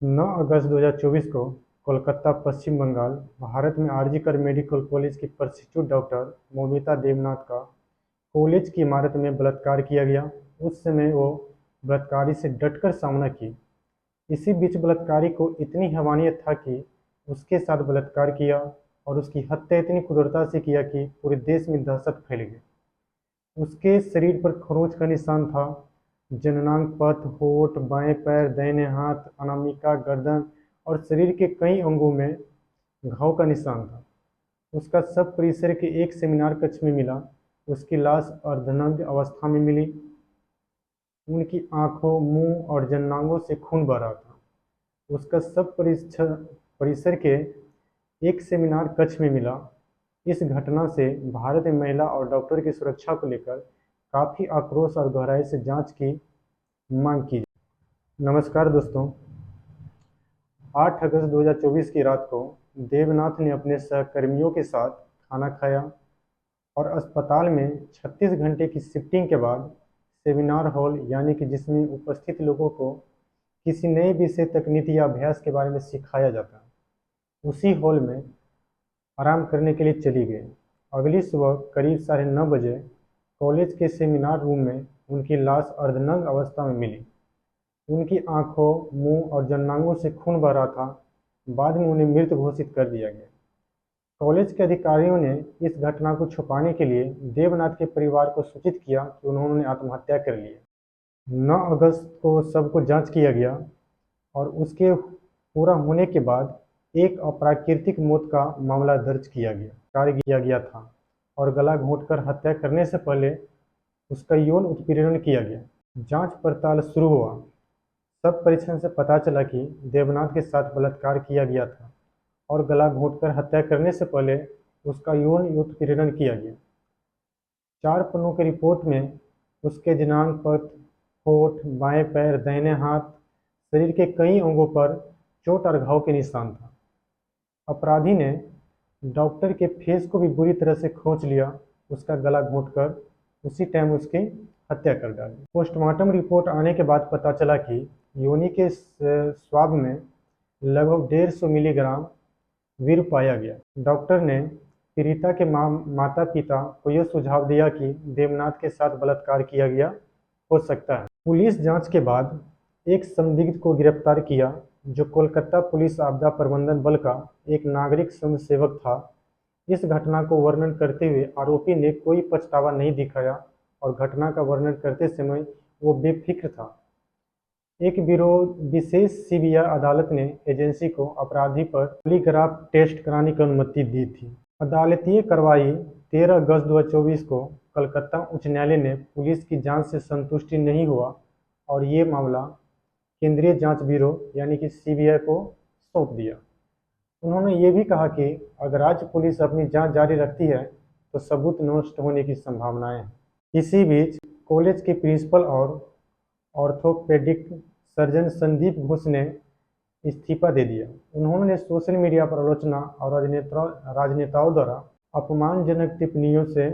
9 अगस्त 2024 को कोलकाता, पश्चिम बंगाल, भारत में RG Kar medical college की प्रशिक्षु डॉक्टर मोमिता देवनाथ का कॉलेज की इमारत में बलात्कार किया गया। उस समय वो बलात्कारी से डटकर सामना की। इसी बीच बलात्कारी को इतनी हैवानियत था कि उसके साथ बलात्कार किया और उसकी हत्या इतनी क्रूरता से किया कि पूरे देश में दहशत फैल गई। उसके शरीर पर खरोंच का निशान था। जननांग पथ, होठ, बाएं पैर, दाहिने हाथ, अनामिका, गर्दन और शरीर के कई अंगों में घाव का निशान था। उसका शव परिसर के एक सेमिनार कक्ष में मिला। उसकी लाश अर्धनग्न अवस्था में मिली। उनकी आंखों, मुंह और जननांगों से खून बह रहा था। उसका शव परिसर के एक सेमिनार कक्ष में मिला। इस घटना से भारत में महिला और डॉक्टर की सुरक्षा को लेकर काफ़ी आक्रोश और गहराई से जांच की मांग की। नमस्कार दोस्तों, 8 अगस्त 2024 की रात को देवनाथ ने अपने सहकर्मियों के साथ खाना खाया और अस्पताल में 36 घंटे की शिफ्टिंग के बाद सेमिनार हॉल, यानी कि जिसमें उपस्थित लोगों को किसी नए विषय, तकनीक या अभ्यास के बारे में सिखाया जाता है, उसी हॉल में आराम करने के लिए चली गई। अगली सुबह करीब 9:30 बजे कॉलेज के सेमिनार रूम में उनकी लाश अर्धनग्न अवस्था में मिली। उनकी आंखों, मुंह और जननांगों से खून बह रहा था। बाद में उन्हें मृत घोषित कर दिया गया। कॉलेज के अधिकारियों ने इस घटना को छुपाने के लिए देवनाथ के परिवार को सूचित किया कि उन्होंने आत्महत्या कर ली है। 9 अगस्त को सबको जांच किया गया और उसके पूरा होने के बाद एक अप्राकृतिक मौत का मामला दर्ज किया गया था और गला घोंटकर हत्या करने से पहले उसका यौन उत्पीड़न किया गया। जांच पड़ताल शुरू हुआ। सब परीक्षण से पता चला कि देवनाथ के साथ बलात्कार किया गया था और गला घोंटकर हत्या करने से पहले उसका यौन उत्पीड़न किया गया। 4 पन्नों की रिपोर्ट में उसके दिनांक, पथ, होठ, बाएं पैर, दाहिने हाथ, शरीर के कई अंगों पर चोट और घाव के निशान था। अपराधी ने डॉक्टर के फेस को भी बुरी तरह से खरोंच लिया। उसका गला घोंटकर उसी टाइम उसकी हत्या कर डाली। पोस्टमार्टम रिपोर्ट आने के बाद पता चला कि योनि के स्वाब में लगभग 150 मिलीग्राम वीर्य पाया गया। डॉक्टर ने पीड़िता के माता पिता को यह सुझाव दिया कि देवनाथ के साथ बलात्कार किया गया हो सकता है। पुलिस जांच के बाद एक संदिग्ध को गिरफ्तार किया, जो कोलकाता पुलिस आपदा प्रबंधन बल का एक नागरिक स्वयंसेवक था। इस घटना को वर्णन करते हुए आरोपी ने कोई पछतावा नहीं दिखाया और घटना का वर्णन करते समय वो बेफिक्र था। एक विशेष सीबीआई अदालत ने एजेंसी को अपराधी पर पॉलीग्राफ टेस्ट कराने की अनुमति दी थी। अदालतीय कार्रवाई 13 अगस्त 2024 को कलकत्ता उच्च न्यायालय ने पुलिस की जांच से संतुष्टि नहीं हुआ और ये मामला केंद्रीय जांच ब्यूरो यानी कि सीबीआई को सौंप दिया। उन्होंने ये भी कहा कि अगर राज्य पुलिस अपनी जांच जारी रखती है तो सबूत नष्ट होने की संभावनाएं हैं। इसी बीच कॉलेज के प्रिंसिपल और ऑर्थोपेडिक सर्जन संदीप घोष ने इस्तीफा दे दिया। उन्होंने सोशल मीडिया पर आलोचना और राजनेताओं द्वारा अपमानजनक टिप्पणियों से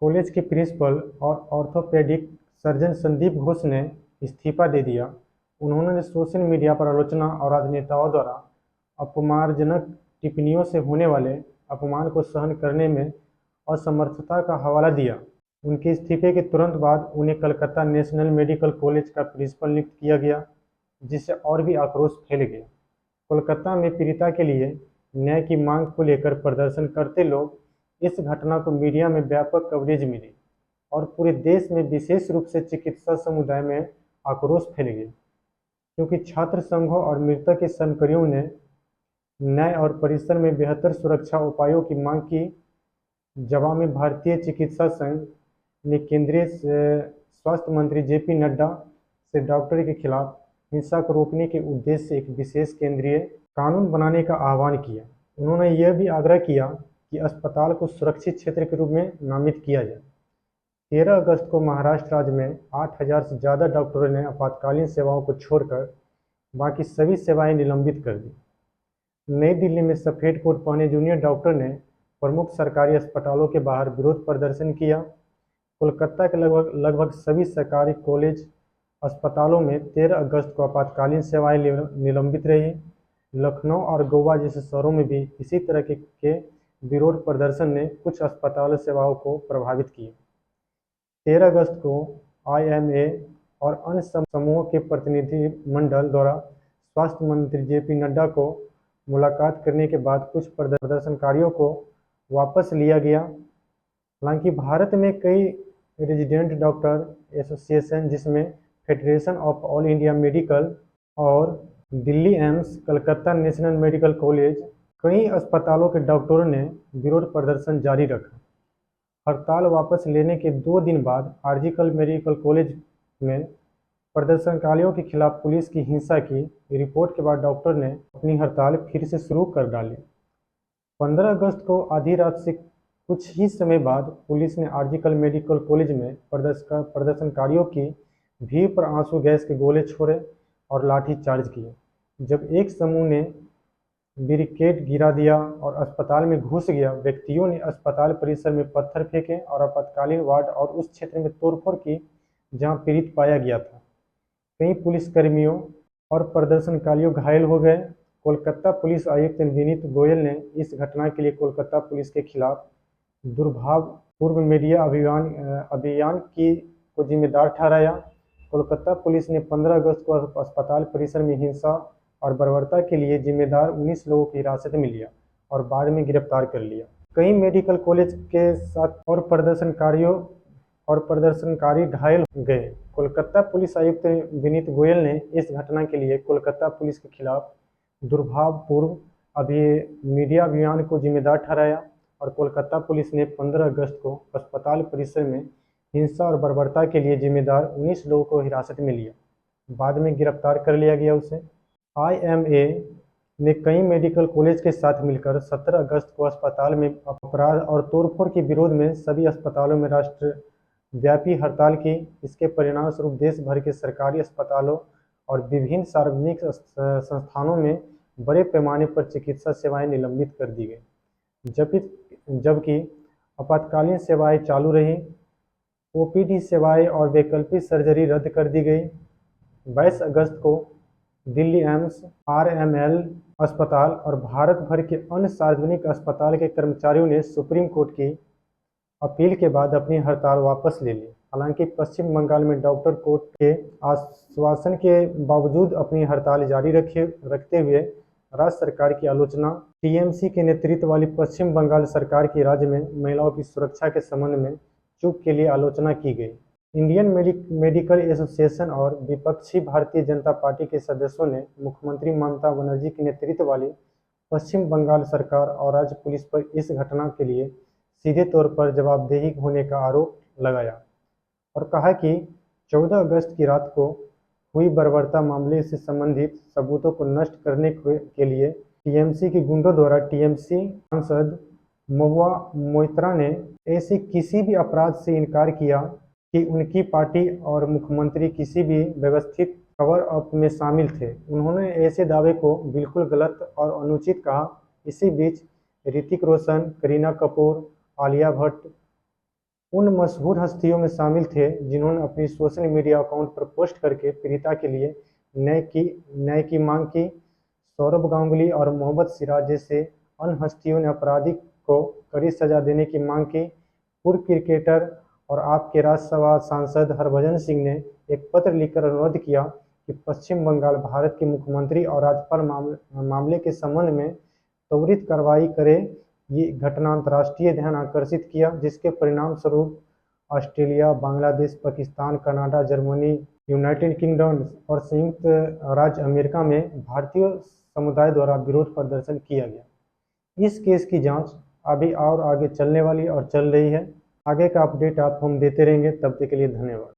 कॉलेज के प्रिंसिपल और ऑर्थोपेडिक सर्जन संदीप घोष ने इस्तीफा दे दिया। उन्होंने सोशल मीडिया पर आलोचना और राजनेताओं द्वारा अपमानजनक टिप्पणियों से होने वाले अपमान को सहन करने में असमर्थता का हवाला दिया। उनके इस्तीफे के तुरंत बाद उन्हें कलकत्ता नेशनल मेडिकल कॉलेज का प्रिंसिपल नियुक्त किया गया, जिससे और भी आक्रोश फैल गया। कोलकाता में पीड़िता के लिए न्याय की मांग को लेकर प्रदर्शन करते लोग इस घटना को मीडिया में व्यापक कवरेज मिली और पूरे देश में विशेष रूप से चिकित्सा समुदाय में आक्रोश फैल गया, क्योंकि छात्र संघों और मृतक के सहकर्मियों ने न्याय और परिसर में बेहतर सुरक्षा उपायों की मांग की। जवाब में भारतीय चिकित्सा संघ ने केंद्रीय स्वास्थ्य मंत्री जेपी नड्डा से डॉक्टर के खिलाफ हिंसा को रोकने के उद्देश्य से एक विशेष केंद्रीय कानून बनाने का आह्वान किया। उन्होंने यह भी आग्रह किया कि अस्पताल को सुरक्षित क्षेत्र के रूप में नामित किया जाए। 13 अगस्त को महाराष्ट्र राज्य में 8,000 से ज़्यादा डॉक्टरों ने आपातकालीन सेवाओं को छोड़कर बाकी सभी सेवाएं निलंबित कर दी। नई दिल्ली में सफ़ेद कोट पहने जूनियर डॉक्टर ने प्रमुख सरकारी अस्पतालों के बाहर विरोध प्रदर्शन किया। कोलकाता के लगभग सभी सरकारी कॉलेज अस्पतालों में 13 अगस्त को आपातकालीन सेवाएं निलंबित रही। लखनऊ और गोवा जैसे शहरों में भी इसी तरह के विरोध प्रदर्शन ने कुछ अस्पताल सेवाओं को प्रभावित किया। 13 अगस्त को आईएमए और अन्य समूहों के प्रतिनिधि मंडल द्वारा स्वास्थ्य मंत्री जेपी नड्डा को मुलाकात करने के बाद कुछ प्रदर्शनकारियों को वापस लिया गया। हालांकि भारत में कई रेजिडेंट डॉक्टर एसोसिएशन, जिसमें federation of all India medical और Delhi AIIMS, Calcutta national medical college, कई अस्पतालों के डॉक्टरों ने विरोध प्रदर्शन जारी रखा। हड़ताल वापस लेने के 2 दिन बाद आरजीकर मेडिकल कॉलेज में प्रदर्शनकारियों के खिलाफ पुलिस की हिंसा की रिपोर्ट के बाद डॉक्टर ने अपनी हड़ताल फिर से शुरू कर डाली। 15 अगस्त को आधी रात से कुछ ही समय बाद पुलिस ने आरजीकर मेडिकल कॉलेज में प्रदर्शनकारियों की भीड़ पर आंसू गैस के गोले छोड़े और लाठीचार्ज किए। जब एक समूह ने बैरिकेड गिरा दिया और अस्पताल में घुस गया, व्यक्तियों ने अस्पताल परिसर में पत्थर फेंके और आपातकालीन वार्ड और उस क्षेत्र में तोड़फोड़ की जहां पीड़ित पाया गया था। कई पुलिसकर्मियों और प्रदर्शनकारियों घायल हो गए। कोलकाता पुलिस आयुक्त विनीत गोयल ने इस घटना के लिए कोलकाता पुलिस के खिलाफ दुर्भावपूर्ण मीडिया अभियान को जिम्मेदार ठहराया। कोलकाता पुलिस ने 15 अगस्त को अस्पताल परिसर में हिंसा और बर्बरता के लिए जिम्मेदार 19 लोगों की हिरासत में लिया और बाद में गिरफ्तार कर लिया। कई मेडिकल कॉलेज के साथ और प्रदर्शनकारी घायल हो गए। कोलकाता पुलिस आयुक्त विनीत गोयल ने इस घटना के लिए कोलकाता पुलिस के खिलाफ दुर्भावपूर्ण मीडिया अभियान को जिम्मेदार ठहराया और कोलकाता पुलिस ने 15 अगस्त को अस्पताल परिसर में हिंसा और बर्बरता के लिए जिम्मेदार 19 लोगों को हिरासत में लिया, बाद में गिरफ्तार कर लिया गया उसे। आईएमए ने कई मेडिकल कॉलेज के साथ मिलकर 17 अगस्त को अस्पताल में अपराध और तोड़फोड़ के विरोध में सभी अस्पतालों में राष्ट्रव्यापी हड़ताल की। इसके परिणामस्वरूप देश भर के सरकारी अस्पतालों और विभिन्न सार्वजनिक संस्थानों में बड़े पैमाने पर चिकित्सा सेवाएं निलंबित कर दी गई, जबकि आपातकालीन सेवाएं चालू रही। ओपीडी सेवाएं और वैकल्पिक सर्जरी रद्द कर दी गई। 22 अगस्त को दिल्ली एम्स, आरएमएल अस्पताल और भारत भर के अन्य सार्वजनिक अस्पताल के कर्मचारियों ने सुप्रीम कोर्ट की अपील के बाद अपनी हड़ताल वापस ले ली। हालांकि पश्चिम बंगाल में डॉक्टर कोर्ट के आश्वासन के बावजूद अपनी हड़ताल जारी रखते हुए राज्य सरकार की आलोचना। टीएमसी के नेतृत्व वाली पश्चिम बंगाल सरकार की राज्य में महिलाओं की सुरक्षा के संबंध में चूक के लिए आलोचना की गई। इंडियन मेडिकल एसोसिएशन और विपक्षी भारतीय जनता पार्टी के सदस्यों ने मुख्यमंत्री ममता बनर्जी के नेतृत्व वाली पश्चिम बंगाल सरकार और राज्य पुलिस पर इस घटना के लिए सीधे तौर पर जवाबदेही होने का आरोप लगाया और कहा कि 14 अगस्त की रात को हुई बर्बरता मामले से संबंधित सबूतों को नष्ट करने के लिए टीएमसी के गुंडों द्वारा टीएमसी सांसद महुआ मोइत्रा ने ऐसे किसी भी अपराध से इनकार किया कि उनकी पार्टी और मुख्यमंत्री किसी भी व्यवस्थित कवर अप में शामिल थे। उन्होंने ऐसे दावे को बिल्कुल गलत और अनुचित कहा। इसी बीच ऋतिक रोशन, करीना कपूर, आलिया भट्ट उन मशहूर हस्तियों में शामिल थे जिन्होंने अपनी सोशल मीडिया अकाउंट पर पोस्ट करके पीड़िता के लिए न्याय की मांग की। सौरभ गांगुली और मोहम्मद सिराज जैसे अन्य हस्तियों ने अपराधी को कड़ी सजा देने की मांग की। पूर्व क्रिकेटर और आपके राज्यसभा सांसद हरभजन सिंह ने एक पत्र लिखकर अनुरोध किया कि पश्चिम बंगाल भारत के मुख्यमंत्री और राज्यपाल मामले के संबंध में त्वरित कार्रवाई करे। ये घटना अंतर्राष्ट्रीय ध्यान आकर्षित किया, जिसके परिणाम स्वरूप Australia, Bangladesh, Pakistan, Canada, Germany, United kingdom और संयुक्त राज्य अमेरिका में भारतीय समुदाय द्वारा विरोध प्रदर्शन किया गया। इस केस की जांच अभी और आगे चलने वाली और चल रही है। आगे का अपडेट हम देते रहेंगे। तब तक के लिए धन्यवाद।